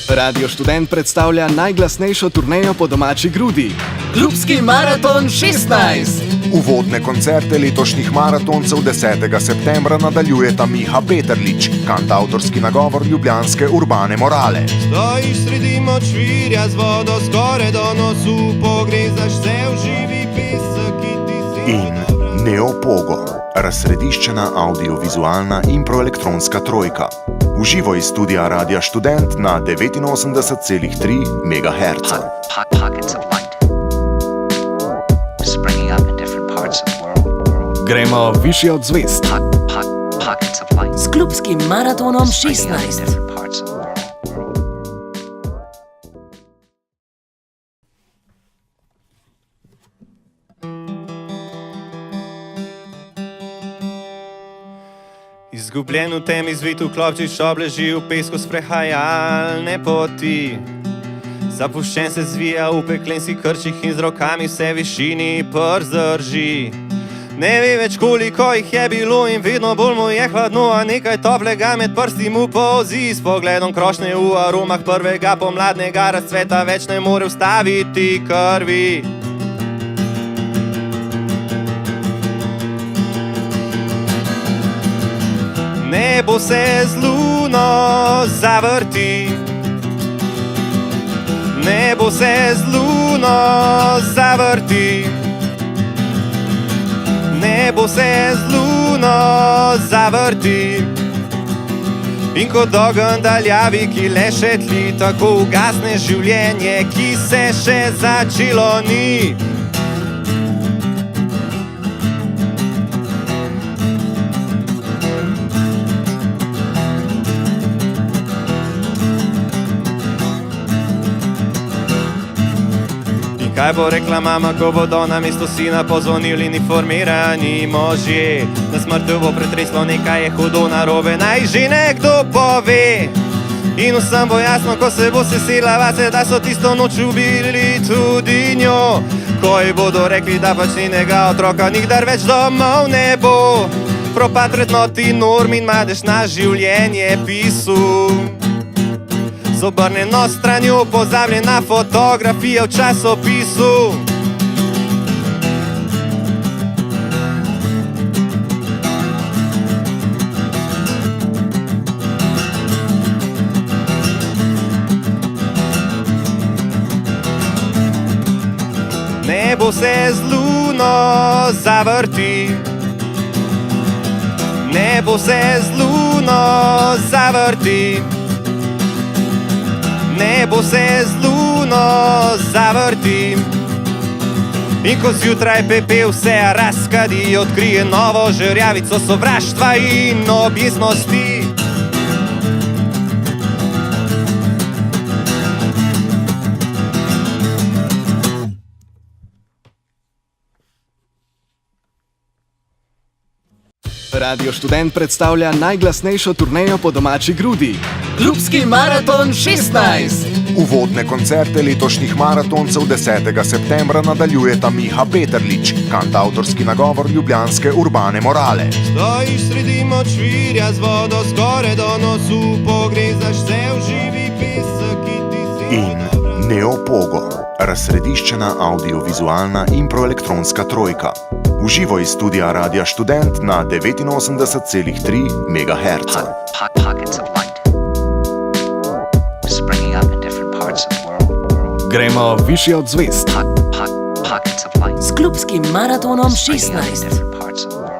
Radio Študent predstavlja najglasnejšo turnejo po domači grudi. Klubski maraton 16! Uvodne koncerte letošnjih maratoncev 10. septembra nadaljujeta Miha Peterlič, kantavtorski nagovor ljubljanske urbane morale. Stojiš sredi močvirja z vodo skoraj do nosu, pogrezaš se v živi pesek, ki ti si... In Neopogo, razsrediščena audiovizualna improelektronska trojka. Uživo iz studia Radia Študent na 89,3 MHz. Gremo višje od zvezd. S klubskim maratonom 16. Izgubljen v temi zvit v klopčič obleži v pesku sprehajalne poti. Zapuščen se zvija v peklenskih krčih in z rokami vse višini przdrži. Ne ve več koliko jih je bilo in vedno bolj mu je hladno, a nekaj toplega med prsti mu polzi. S pogledom krošnje v aromah prvega pomladnega razcveta več ne more ustaviti krvi. Nebo se z luno zavrti, nebo se z luno zavrti, nebo se z luno zavrti. In kot ogenj daljavi, ki le še tli, tako ugasne življenje, ki se še začelo ni. Kaj bo rekla mama, ko bodo na mesto sina pozvonili uniformirani možje? Na smrti bo pretreslo, nekaj je hudo narobe, naj že nekdo pove. In vsem bo jasno, ko se bo sesela vase, da so tisto noč ubili tudi njo. Ko ji bodo rekli, da pač njenega otroka nikdar več domov ne bo. Propad vrednoti norm in madež na življenje pisu. Z obrnjeno stranjo pozabljena fotografija v časopisu. Nebo se z luno zavrti, nebo se z luno zavrti, nebo se z luno zavrti. In ko zjutraj pepel se razkadi, odkrije novo žerjavico sovraštva in objestnosti. Radio Študent predstavlja najglasnejšo turnejo po domači grudi. Klubski maraton 16. Uvodne koncerte letošnjih maratoncev 10. septembra nadaljujeta Miha Peterlič, kantavtorski nagovor ljubljanske urbane morale. Stojiš sredi močvirja z vodo skoraj do nosu, pogrezaš se v živi pesek, ki ti si... In Neopogo, razsrediščena audiovizualna improelektronska trojka. Uživo iz studia Radia Študent na 89,3 MHz. Gremo višje od zvezd. S klubskim maratonom 16.